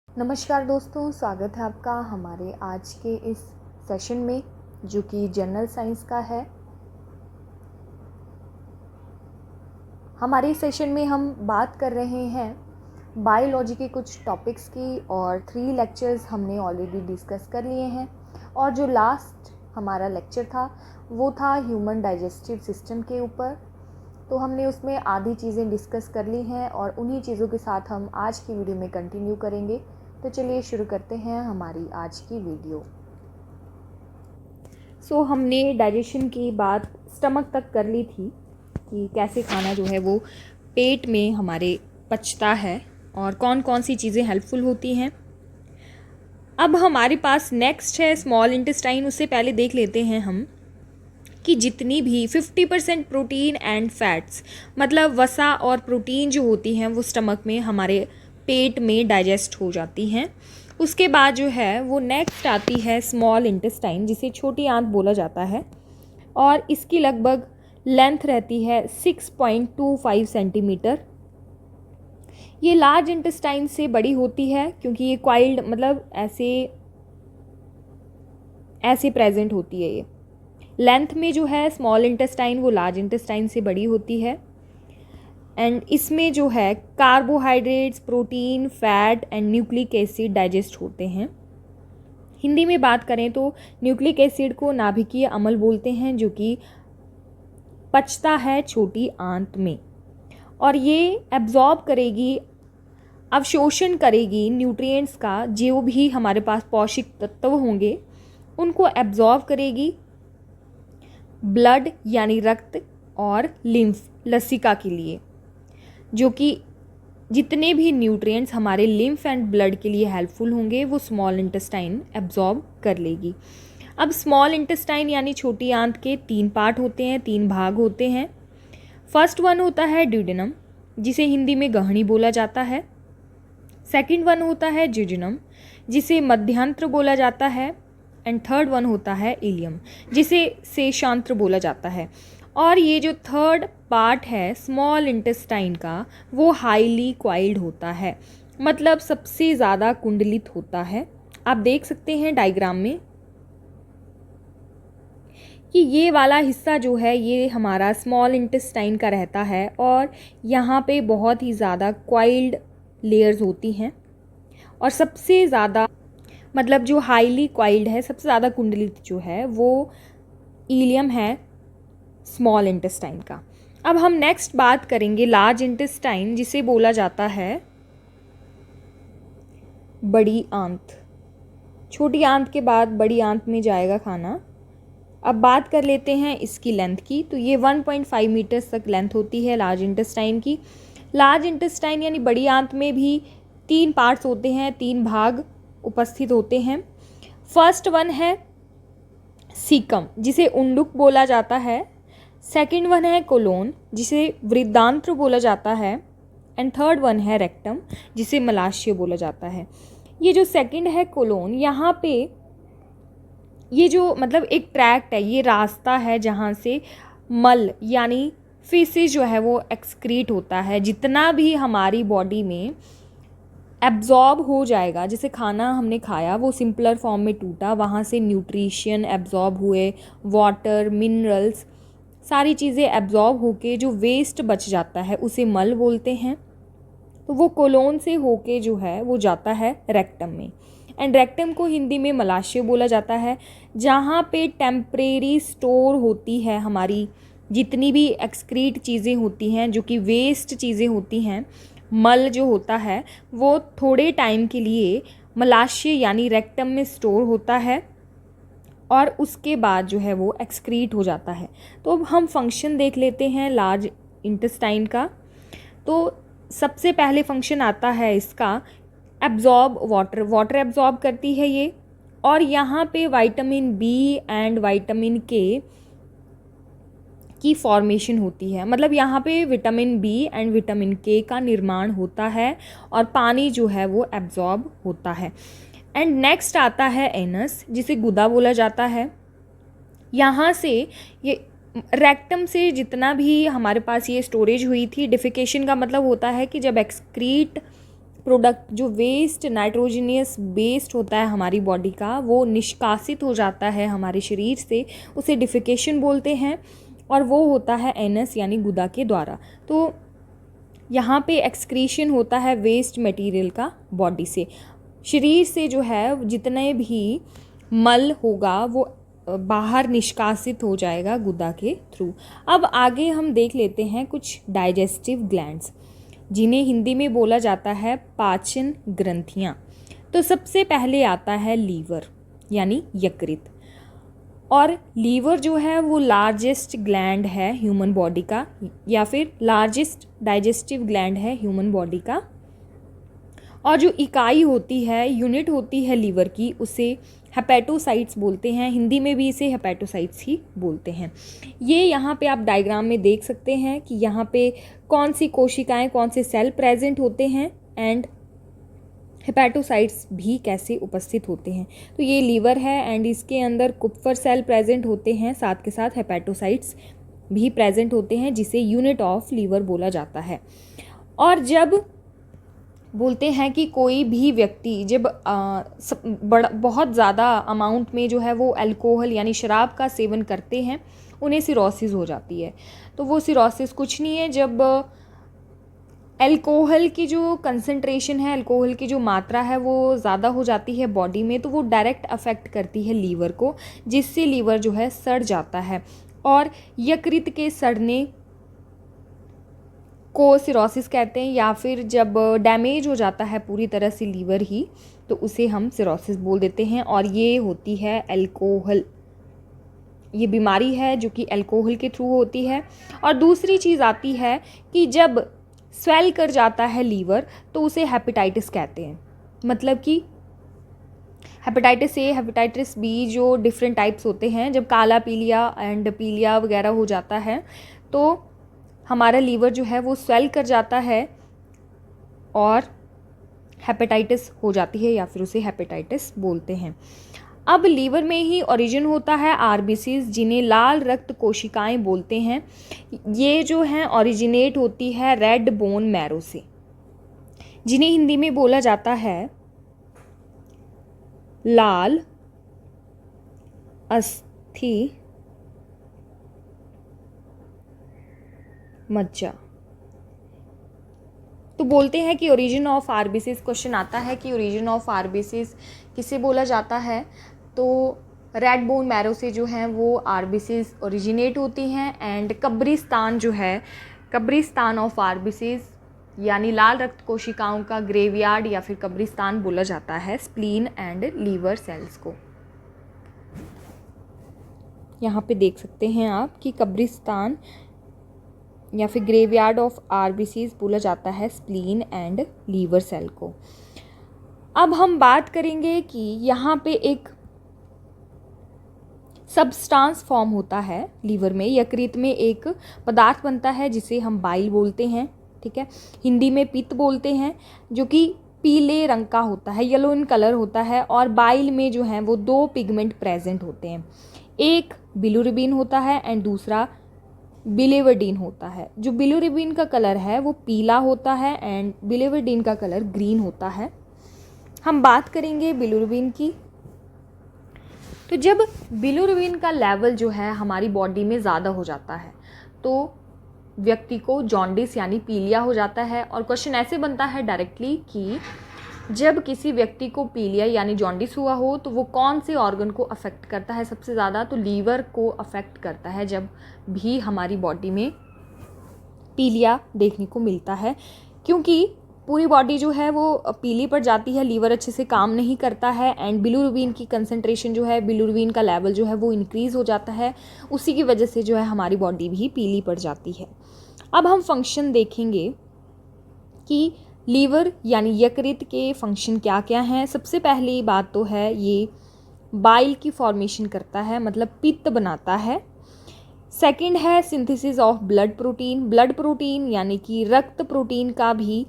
नमस्कार दोस्तों, स्वागत है आपका हमारे आज के इस सेशन में जो कि जनरल साइंस का है। हमारे सेशन में हम बात कर रहे हैं बायोलॉजी के कुछ टॉपिक्स की और 3 लेक्चर्स हमने ऑलरेडी डिस्कस कर लिए हैं और जो लास्ट हमारा लेक्चर था वो था ह्यूमन डाइजेस्टिव सिस्टम के ऊपर। तो हमने उसमें आधी चीज़ें डिस्कस कर ली हैं और उन्हीं चीज़ों के साथ हम आज की वीडियो में कंटिन्यू करेंगे। तो चलिए शुरू करते हैं हमारी आज की वीडियो। हमने डाइजेशन की बात स्टमक तक कर ली थी कि कैसे खाना जो है वो पेट में हमारे पचता है और कौन कौन सी चीज़ें हेल्पफुल होती हैं। अब हमारे पास नेक्स्ट है स्मॉल इंटेस्टाइन। उससे पहले देख लेते हैं हम कि जितनी भी 50% प्रोटीन एंड फैट्स मतलब वसा और प्रोटीन जो होती हैं वो स्टमक में हमारे पेट में डाइजेस्ट हो जाती हैं। उसके बाद जो है वो नेक्स्ट आती है स्मॉल इंटेस्टाइन, जिसे छोटी आंत बोला जाता है और इसकी लगभग लेंथ रहती है 6.25 सेंटीमीटर। ये लार्ज इंटेस्टाइन से बड़ी होती है क्योंकि ये क्वाइल्ड मतलब ऐसे प्रेजेंट होती है। ये लेंथ में जो है स्मॉल इंटेस्टाइन वो लार्ज इंटेस्टाइन से बड़ी होती है एंड इसमें जो है carbohydrates, protein, fat and nucleic acid digest होते हैं। हिंदी में बात करें तो न्यूक्लिक एसिड को नाभिकीय अम्ल बोलते हैं जो कि पचता है छोटी आंत में और ये एब्जॉर्ब करेगी, अवशोषण करेगी न्यूट्रिएंट्स का। जो भी हमारे पास पौष्टिक तत्व होंगे उनको एब्जॉर्ब करेगी ब्लड यानी रक्त और लिम्फ लसिका के लिए, जो कि जितने भी न्यूट्रिएंट्स हमारे लिम्फ एंड ब्लड के लिए हेल्पफुल होंगे वो स्मॉल इंटेस्टाइन एब्जॉर्ब कर लेगी। अब स्मॉल इंटेस्टाइन यानी छोटी आंत के 3 पार्ट होते हैं, 3 भाग होते हैं। फर्स्ट वन होता है ड्यूडेनम, जिसे हिंदी में गहनी बोला जाता है। सेकंड वन होता है जिजुनम, जिसे मध्यांत्र बोला जाता है एंड थर्ड वन होता है इलियम, जिसे सेशांत्र बोला जाता है। और ये जो थर्ड पार्ट है स्मॉल इंटेस्टाइन का वो हाईली क्वाइल्ड होता है, मतलब सबसे ज़्यादा कुंडलित होता है। आप देख सकते हैं डायग्राम में कि ये वाला हिस्सा जो है ये हमारा स्मॉल इंटेस्टाइन का रहता है और यहाँ पे बहुत ही ज़्यादा क्वाइल्ड लेयर्स होती हैं और सबसे ज़्यादा मतलब जो हाईली क्वाइल्ड है, सबसे ज़्यादा कुंडलित जो है वो इलियम है स्मॉल इंटेस्टाइन का। अब हम नेक्स्ट बात करेंगे लार्ज इंटेस्टाइन, जिसे बोला जाता है बड़ी आंत। छोटी आंत के बाद बड़ी आंत में जाएगा खाना। अब बात कर लेते हैं इसकी लेंथ की। तो ये 1.5 मीटर्स तक लेंथ होती है लार्ज इंटेस्टाइन की। लार्ज इंटेस्टाइन यानी बड़ी आंत में भी 3 पार्ट्स होते हैं, 3 भाग उपस्थित होते हैं। फर्स्ट वन है सीकम, जिसे उंडुक बोला जाता है। सेकंड वन है कोलोन, जिसे वृद्धांत्र बोला जाता है एंड थर्ड वन है रेक्टम, जिसे मलाशय बोला जाता है। ये जो सेकंड है कोलोन, यहाँ पे ये जो मतलब एक ट्रैक्ट है, ये रास्ता है जहाँ से मल यानी फीसिस जो है वो एक्सक्रीट होता है। जितना भी हमारी बॉडी में एब्जॉर्ब हो जाएगा, जैसे खाना हमने खाया वो सिंपलर फॉर्म में टूटा, वहाँ से न्यूट्रिशन एब्जॉर्ब हुए, वाटर, मिनरल्स, सारी चीज़ें एब्जॉर्ब होके जो वेस्ट बच जाता है उसे मल बोलते हैं। तो वो कोलोन से होके जो है वो जाता है रेक्टम में एंड रेक्टम को हिंदी में मलाशय बोला जाता है, जहाँ पे टेम्परेरी स्टोर होती है हमारी जितनी भी एक्सक्रीट चीज़ें होती हैं, जो कि वेस्ट चीज़ें होती हैं। मल जो होता है वो थोड़े टाइम के लिए मलाशय यानी रेक्टम में स्टोर होता है और उसके बाद जो है वो एक्सक्रीट हो जाता है। तो अब हम फंक्शन देख लेते हैं लार्ज इंटेस्टाइन का। तो सबसे पहले फंक्शन आता है इसका एब्जॉर्ब वाटर एब्जॉर्ब करती है ये, और यहाँ पे विटामिन बी एंड विटामिन के की फॉर्मेशन होती है। मतलब यहाँ पे विटामिन बी एंड विटामिन के का निर्माण होता है और पानी जो है वो एब्जॉर्ब होता है। एंड नेक्स्ट आता है एनस, जिसे गुदा बोला जाता है। यहाँ से ये रेक्टम से जितना भी हमारे पास ये स्टोरेज हुई थी, डिफिकेशन का मतलब होता है कि जब एक्सक्रीट प्रोडक्ट जो वेस्ट नाइट्रोजनियस वेस्ट होता है हमारी बॉडी का, वो निष्कासित हो जाता है हमारे शरीर से, उसे डिफिकेशन बोलते हैं, और वो होता है एनस यानी गुदा के द्वारा। तो यहाँ पे एक्सक्रीशन होता है वेस्ट मटेरियल का बॉडी से, शरीर से जो है जितने भी मल होगा वो बाहर निष्कासित हो जाएगा गुदा के थ्रू। अब आगे हम देख लेते हैं कुछ डाइजेस्टिव ग्लैंड्स, जिन्हें हिंदी में बोला जाता है पाचन ग्रंथियाँ। तो सबसे पहले आता है लीवर यानी यकृत, और लीवर जो है वो लार्जेस्ट ग्लैंड है ह्यूमन बॉडी का, या फिर लार्जेस्ट डाइजेस्टिव ग्लैंड है ह्यूमन बॉडी का। और जो इकाई होती है, यूनिट होती है लीवर की, उसे हेपेटोसाइट्स बोलते हैं, हिंदी में भी इसे हेपेटोसाइट्स ही बोलते हैं। ये यहाँ पे आप डायग्राम में देख सकते हैं कि यहाँ पे कौन सी कोशिकाएं, कौन से सेल प्रेजेंट होते हैं, एंड हेपेटोसाइट्स भी कैसे उपस्थित होते हैं। तो ये लीवर है एंड इसके अंदर कुप्फर सेल प्रेजेंट होते हैं, साथ के साथ हेपेटोसाइट्स भी प्रेजेंट होते हैं, जिसे यूनिट ऑफ लीवर बोला जाता है। और जब बोलते हैं कि कोई भी व्यक्ति जब बहुत ज़्यादा अमाउंट में जो है वो अल्कोहल यानी शराब का सेवन करते हैं, उन्हें सिरोसिस हो जाती है। तो वो सिरोसिस कुछ नहीं है, जब अल्कोहल की जो कंसंट्रेशन है, अल्कोहल की जो मात्रा है वो ज़्यादा हो जाती है बॉडी में, तो वो डायरेक्ट अफेक्ट करती है लीवर को, जिससे लीवर जो है सड़ जाता है, और यकृत के सड़ने को सिरोसिस कहते हैं। या फिर जब डैमेज हो जाता है पूरी तरह से लीवर ही, तो उसे हम सिरोसिस बोल देते हैं। और ये होती है अल्कोहल, ये बीमारी है जो कि अल्कोहल के थ्रू होती है। और दूसरी चीज़ आती है कि जब स्वेल कर जाता है लीवर, तो उसे हेपेटाइटिस कहते हैं। मतलब कि हेपेटाइटिस ए, हेपेटाइटिस बी, जो डिफरेंट टाइप्स होते हैं, जब काला पीलिया एंड पीलिया वगैरह हो जाता है, तो हमारा लीवर जो है वो स्वेल कर जाता है और हेपेटाइटिस हो जाती है, या फिर उसे हेपेटाइटिस बोलते हैं। अब लीवर में ही ओरिजिन होता है आरबीसीज, जिन्हें लाल रक्त कोशिकाएं बोलते हैं। ये जो हैं ओरिजिनेट होती है रेड बोन मैरो से, जिन्हें हिंदी में बोला जाता है लाल अस्थि मज्जा। तो बोलते हैं कि ओरिजिन ऑफ आरबीसीज, क्वेश्चन आता है कि ओरिजिन ऑफ आरबीसीज किसे बोला जाता है, तो रेड बोन मैरो से जो हैं वो आरबीसीज ओरिजिनेट होती हैं। एंड कब्रिस्तान जो है, कब्रिस्तान ऑफ आरबीसीज यानी लाल रक्त कोशिकाओं का ग्रेवयार्ड या फिर कब्रिस्तान बोला जाता है स्प्लीन एंड लीवर सेल्स को। यहाँ पे देख सकते हैं आप कि कब्रिस्तान या फिर ग्रेवयार्ड ऑफ आरबीसीज बोला जाता है स्प्लीन एंड लीवर सेल को। अब हम बात करेंगे कि यहाँ पे एक सब्सटेंस फॉर्म होता है लीवर में, यकृत में एक पदार्थ बनता है जिसे हम बाइल बोलते हैं, ठीक है, हिंदी में पित्त बोलते हैं, जो कि पीले रंग का होता है, येलो इन कलर होता है। और बाइल में जो है वो दो पिगमेंट प्रेजेंट होते हैं, एक बिलिरुबिन होता है एंड दूसरा बिलिवर्डिन होता है। जो बिलिरुबिन का कलर है वो पीला होता है एंड बिलिवर्डिन का कलर ग्रीन होता है। हम बात करेंगे बिलिरुबिन की। तो जब बिलिरुबिन का लेवल जो है हमारी बॉडी में ज़्यादा हो जाता है, तो व्यक्ति को जॉन्डिस यानी पीलिया हो जाता है। और क्वेश्चन ऐसे बनता है डायरेक्टली कि जब किसी व्यक्ति को पीलिया यानी जॉन्डिस हुआ हो, तो वो कौन से ऑर्गन को अफेक्ट करता है सबसे ज़्यादा, तो लीवर को अफेक्ट करता है जब भी हमारी बॉडी में पीलिया देखने को मिलता है। क्योंकि पूरी बॉडी जो है वो पीली पड़ जाती है, लीवर अच्छे से काम नहीं करता है एंड बिलिरुबिन की कंसंट्रेशन जो है, बिलिरुबिन का लेवल जो है वो इंक्रीज़ हो जाता है, उसी की वजह से जो है हमारी बॉडी भी पीली पड़ जाती है। अब हम फंक्शन देखेंगे कि लीवर यानी यकृत के फंक्शन क्या क्या हैं। सबसे पहली बात तो है ये बाइल की फॉर्मेशन करता है, मतलब पित्त बनाता है। सेकंड है synthesis of blood protein, blood protein यानी कि रक्त प्रोटीन का भी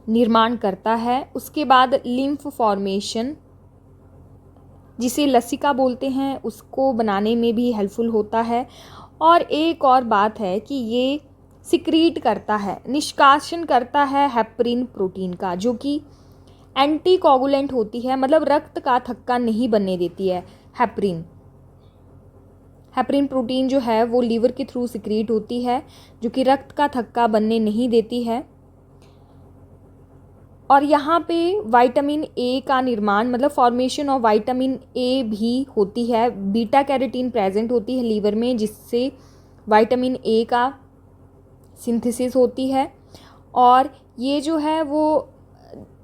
निर्माण करता है। उसके बाद लिम्फ फॉर्मेशन, जिसे लसिका बोलते हैं, उसको बनाने में भी हेल्पफुल होता है। और एक और बात है कि ये सिक्रीट करता है, निष्कासन करता है हेपरिन प्रोटीन का, जो कि एंटीकोगुलेंट होती है, मतलब रक्त का थक्का नहीं बनने देती है। हेपरिन प्रोटीन जो है वो लीवर के थ्रू सिक्रीट होती है, जो कि रक्त का थक्का बनने नहीं देती है। और यहाँ पे विटामिन ए का निर्माण, मतलब फॉर्मेशन ऑफ विटामिन ए भी होती है। बीटा कैरोटीन प्रेजेंट होती है लीवर में, जिससे विटामिन ए का सिंथेसिस होती है। और ये जो है वो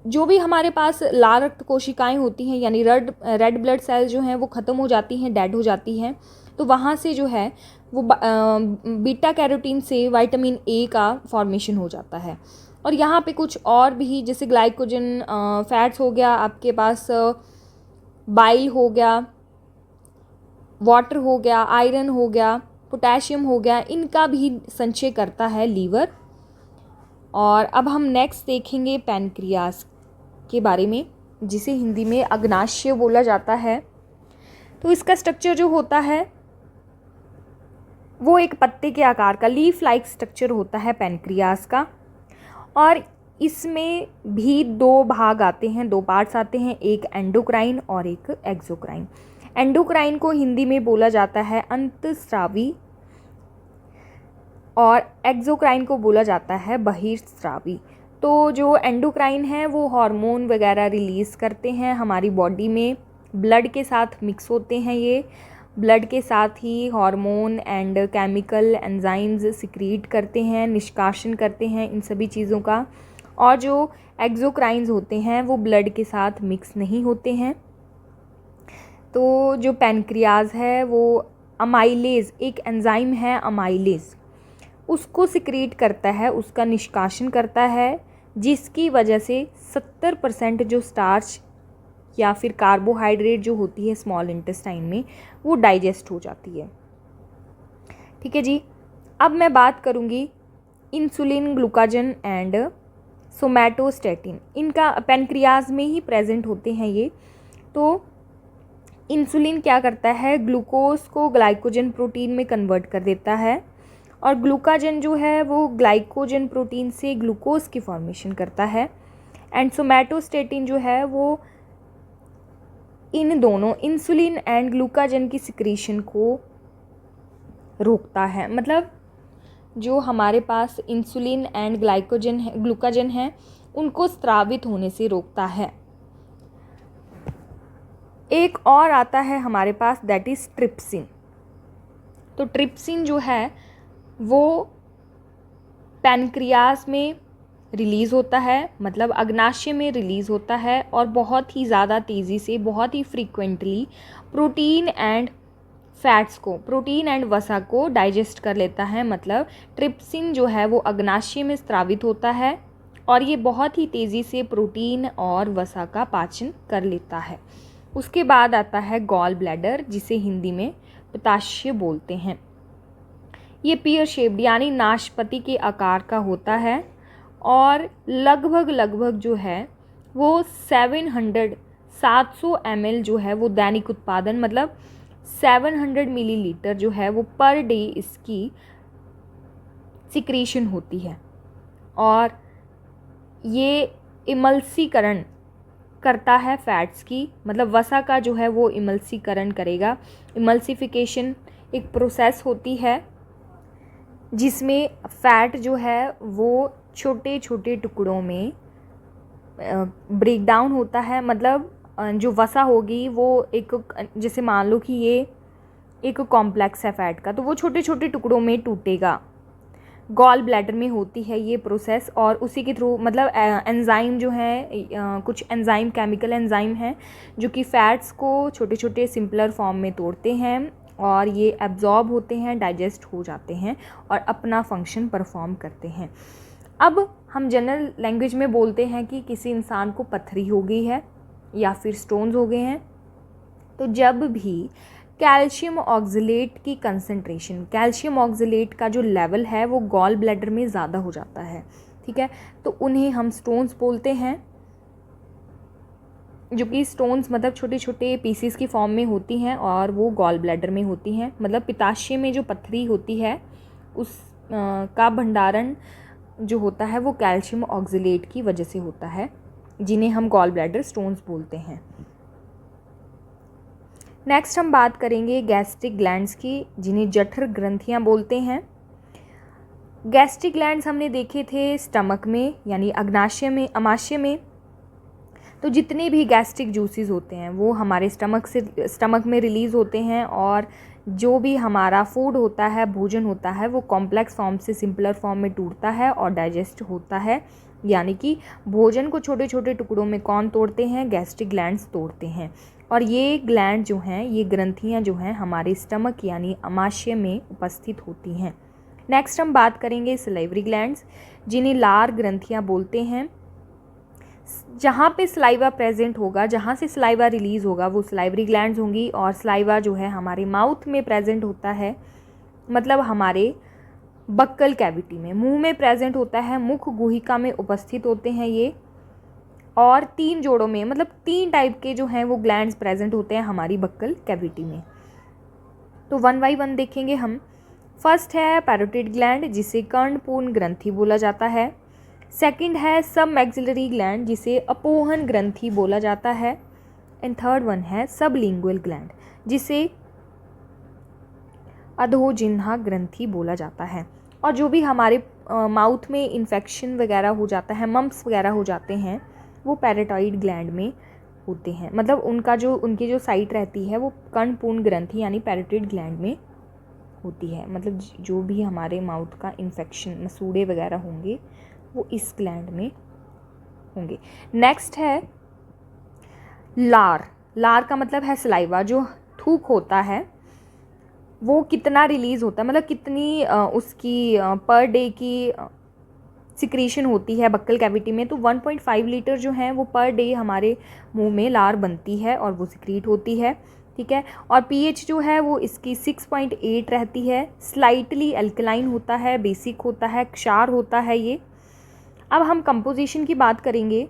जो भी हमारे पास लाल रक्त कोशिकाएं होती हैं, यानी रेड ब्लड सेल्स जो हैं वो ख़त्म हो जाती हैं, डेड हो जाती हैं, तो वहाँ से जो है वो बीटा कैरोटीन से विटामिन ए का फॉर्मेशन हो जाता है। और यहाँ पे कुछ और भी, जैसे ग्लाइकोजन फैट्स हो गया, आपके पास बाइल हो गया, वाटर हो गया, आयरन हो गया, पोटेशियम हो गया, इनका भी संचय करता है लीवर। और अब हम नेक्स्ट देखेंगे पैनक्रियास के बारे में, जिसे हिंदी में अग्नाशय बोला जाता है। तो इसका स्ट्रक्चर जो होता है वो एक पत्ते के आकार का लीफ लाइक स्ट्रक्चर होता है पैनक्रियास का। और इसमें भी दो भाग आते हैं, दो पार्ट्स आते हैं, एक एंडोक्राइन और एक एक्सोक्राइन। एंडोक्राइन को हिंदी में बोला जाता है अंतस्रावी और एक्सोक्राइन को बोला जाता है बहिर्स्रावी। तो जो एंडोक्राइन है वो हार्मोन वगैरह रिलीज़ करते हैं हमारी बॉडी में, ब्लड के साथ मिक्स होते हैं, ये ब्लड के साथ ही hormone and chemical enzymes secrete करते हैं, निष्कासन करते हैं इन सभी चीज़ों का। और जो एक्सोक्राइन्स होते हैं वो ब्लड के साथ मिक्स नहीं होते हैं। तो जो पैनक्रियाज है वो अमाइलेज, एक एंजाइम है अमाइलेज, उसको सिक्रीट करता है, उसका निष्कासन करता है, जिसकी वजह से 70% जो स्टार्च या फिर कार्बोहाइड्रेट जो होती है स्मॉल इंटेस्टाइन में वो डाइजेस्ट हो जाती है। ठीक है जी। अब मैं बात करूँगी इंसुलिन, ग्लूकागन एंड सोमैटोस्टैटिन, इनका पैनक्रियाज में ही प्रेजेंट होते हैं ये। तो इंसुलिन क्या करता है, ग्लूकोज को ग्लाइकोजन प्रोटीन में कन्वर्ट कर देता है, और ग्लूकागन जो है वो ग्लाइकोजन प्रोटीन से ग्लूकोज की फॉर्मेशन करता है। एंड सोमैटोस्टैटिन जो है वो इन दोनों इंसुलिन एंड ग्लूकागन की सिक्रीशन को रोकता है। मतलब जो हमारे पास इंसुलिन एंड ग्लूकागन है उनको स्रावित होने से रोकता है। एक और आता है हमारे पास, दैट इज़ ट्रिप्सिन। तो ट्रिप्सिन जो है वो पैनक्रियास में रिलीज़ होता है, मतलब अग्नाशय में रिलीज़ होता है, और बहुत ही ज़्यादा तेज़ी से, बहुत ही फ्रीक्वेंटली प्रोटीन एंड फैट्स को, प्रोटीन एंड वसा को डाइजेस्ट कर लेता है। मतलब ट्रिप्सिन जो है वो अग्नाशय में स्रावित होता है और ये बहुत ही तेज़ी से प्रोटीन और वसा का पाचन कर लेता है। उसके बाद आता है गॉल ब्लैडर, जिसे हिंदी में पित्ताशय बोलते हैं। ये पेयर शेप्ड यानी नाशपाती के आकार का होता है और लगभग जो है वो 700 ml जो है वो दैनिक उत्पादन, मतलब 700 मिलीलीटर जो है वो पर डे इसकी सिक्रीशन होती है। और ये इमल्सीकरण करता है फैट्स की, मतलब वसा का जो है वो इमल्सीकरण करेगा। इमल्सिफिकेशन एक प्रोसेस होती है जिसमें फ़ैट जो है वो छोटे छोटे टुकड़ों में ब्रेक डाउन होता है। मतलब जो वसा होगी वो एक, जैसे मान लो कि ये एक कॉम्प्लेक्स है फ़ैट का, तो वो छोटे छोटे टुकड़ों में टूटेगा। गॉल ब्लैडर में होती है ये प्रोसेस, और उसी के थ्रू, मतलब एंजाइम जो है, कुछ एंजाइम, केमिकल एंजाइम हैं जो कि फ़ैट्स को छोटे छोटे सिंपलर फॉर्म में तोड़ते हैं और ये एब्जॉर्ब होते हैं, डाइजेस्ट हो जाते हैं और अपना फंक्शन परफॉर्म करते हैं। अब हम जनरल लैंग्वेज में बोलते हैं कि किसी इंसान को पथरी हो गई है या फिर स्टोन्स हो गए हैं, तो जब भी कैल्शियम ऑक्सलेट की कंसंट्रेशन, कैल्शियम ऑक्सलेट का जो लेवल है वो गॉल ब्लैडर में ज़्यादा हो जाता है, ठीक है, तो उन्हें हम स्टोन्स बोलते हैं, जो कि स्टोन्स मतलब छोटे छोटे पीसीस की फॉर्म में होती हैं और वो गॉल ब्लैडर में होती हैं। मतलब पित्ताशय में जो पथरी होती है का भंडारण जो होता है वो कैल्शियम ऑक्सलेट की वजह से होता है, जिन्हें हम गॉल ब्लैडर स्टोन्स बोलते हैं। नेक्स्ट हम बात करेंगे गैस्ट्रिक ग्लैंड्स की, जिन्हें जठर ग्रंथियां बोलते हैं। गैस्ट्रिक ग्लैंड्स हमने देखे थे स्टमक में यानी अग्नाशय में, अमाशय में। तो जितने भी गैस्ट्रिक जूसेस होते हैं वो हमारे स्टमक में रिलीज़ होते हैं, और जो भी हमारा फूड होता है, भोजन होता है, वो कॉम्प्लेक्स फॉर्म से सिंपलर फॉर्म में टूटता है और डाइजेस्ट होता है। यानी कि भोजन को छोटे छोटे टुकड़ों में कौन तोड़ते हैं? गैस्ट्रिक ग्लैंड्स तोड़ते हैं। और ये ग्लैंड जो हैं, ये ग्रंथियाँ जो हैं हमारे स्टमक यानी अमाशय में उपस्थित होती हैं। नेक्स्ट हम बात करेंगे सलाइवरी ग्लैंड्स, जिन्हें लार ग्रंथियाँ बोलते हैं। जहाँ पे सलाइवा प्रेजेंट होगा, जहाँ से सलाइवा रिलीज़ होगा, वो सलाइवरी ग्लैंड्स होंगी। और सलाइवा जो है हमारे माउथ में प्रेजेंट होता है, मतलब हमारे बक्कल कैविटी में, मुंह में प्रेजेंट होता है, मुख गुहिका में उपस्थित होते हैं ये। और 3 जोड़ों में, मतलब 3 टाइप के जो हैं वो ग्लैंड्स प्रेजेंट होते हैं हमारी बक्कल कैविटी में। तो 1 बाय 1 देखेंगे हम। फर्स्ट है पैरोटिड ग्लैंड, जिसे कर्णपूर्ण ग्रंथि बोला जाता है। सेकंड है सब मैक्सिलरी ग्लैंड, जिसे अपोहन ग्रंथि बोला जाता है। एंड थर्ड वन है सबलिंगुअल ग्लैंड, जिसे अधोजिह्वा ग्रंथि बोला जाता है। और जो भी हमारे माउथ में इन्फेक्शन वगैरह हो जाता है, मम्प्स वगैरह हो जाते हैं, वो पैराटाइड ग्लैंड में होते हैं। मतलब उनकी जो साइट रहती है वो कर्णपूर्ण ग्रंथि यानी पैराटाइड ग्लैंड में होती है। मतलब जो भी हमारे माउथ का इन्फेक्शन, मसूड़े वगैरह होंगे वो इस ग्लैंड में होंगे। नेक्स्ट है लार। लार का मतलब है सलाइवा। जो थूक होता है वो कितना रिलीज़ होता है, मतलब कितनी उसकी पर डे की सिक्रीशन होती है बक्कल कैविटी में। तो 1.5 लीटर जो है वो पर डे हमारे मुंह में लार बनती है और वो सिक्रीट होती है। ठीक है। और पीएच जो है वो इसकी 6.8 रहती है। स्लाइटली अल्कलाइन होता है, बेसिक होता है, क्षार होता है ये। अब हम कंपोजिशन की बात करेंगे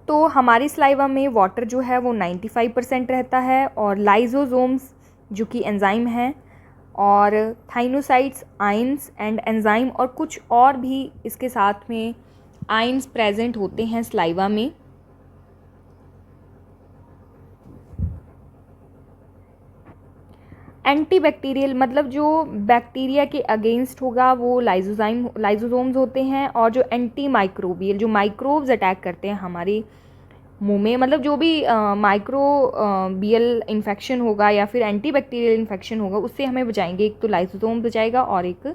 तो हमारी सलाइवा में वाटर जो है वो 95% रहता है, और लाइजोसोम्स जो कि एंजाइम हैं, और थाइनोसाइट्स, आइंस एंड एंजाइम, और कुछ और भी इसके साथ में आइंस प्रेजेंट होते हैं सलाइवा में। एंटीबैक्टीरियल मतलब जो बैक्टीरिया के अगेंस्ट होगा वो लाइजोसोम्स होते हैं, और जो एंटी माइक्रोबियल, जो माइक्रोब्स अटैक करते हैं हमारे मुंह में, मतलब जो भी माइक्रोबियल इन्फेक्शन होगा या फिर एंटीबैक्टीरियल इन्फेक्शन होगा, उससे हमें बचाएंगे। एक तो लाइसोसोम बचाएगा और एक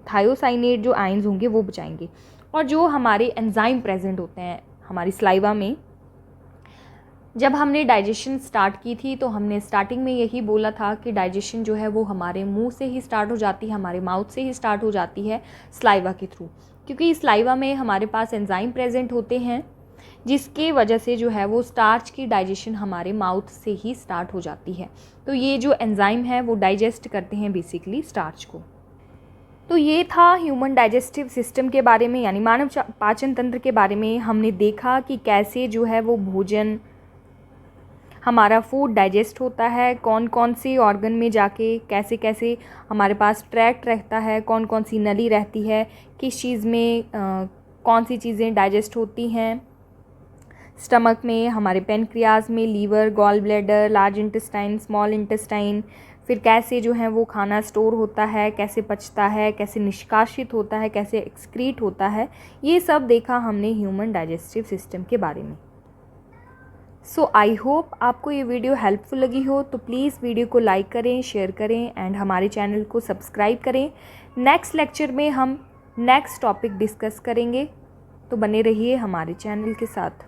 थायोसाइनेट जो आयंस होंगे वो बचाएंगे। और जो हमारे एंजाइम प्रेजेंट होते हैं हमारी सलाइवा में, जब हमने डाइजेशन स्टार्ट की थी तो हमने स्टार्टिंग में यही बोला था कि डाइजेशन जो है वो हमारे मुंह से ही स्टार्ट हो जाती है, हमारे माउथ से ही स्टार्ट हो जाती है सलाइवा के थ्रू, क्योंकि सलाइवा में हमारे पास एंजाइम प्रेजेंट होते हैं, जिसके वजह से जो है वो स्टार्च की डाइजेशन हमारे माउथ से ही स्टार्ट हो जाती है। तो ये जो एंजाइम है वो डाइजेस्ट करते हैं बेसिकली स्टार्च को। तो ये था ह्यूमन डाइजेस्टिव सिस्टम के बारे में, यानी मानव पाचन तंत्र के बारे में। हमने देखा कि कैसे जो है वो भोजन, हमारा फूड डाइजेस्ट होता है, कौन कौन से ऑर्गन में जाके कैसे कैसे हमारे पास ट्रैक्ट रहता है, कौन कौन सी नली रहती है, किस चीज़ में कौन सी चीज़ें डाइजेस्ट होती हैं स्टमक में, हमारे पेनक्रियाज में, liver, gall bladder, large intestine, small intestine, फिर कैसे जो है वो खाना स्टोर होता है, कैसे पचता है, कैसे निष्कासित होता है, कैसे एक्सक्रीट होता है। ये सब देखा हमने ह्यूमन डाइजेस्टिव सिस्टम के बारे में। सो आई होप आपको ये वीडियो हेल्पफुल लगी हो, तो प्लीज़ वीडियो को लाइक करें, शेयर करें एंड हमारे चैनल को सब्सक्राइब करें। नेक्स्ट लेक्चर में हम नेक्स्ट टॉपिक डिस्कस करेंगे, तो बने रहिए हमारे चैनल के साथ।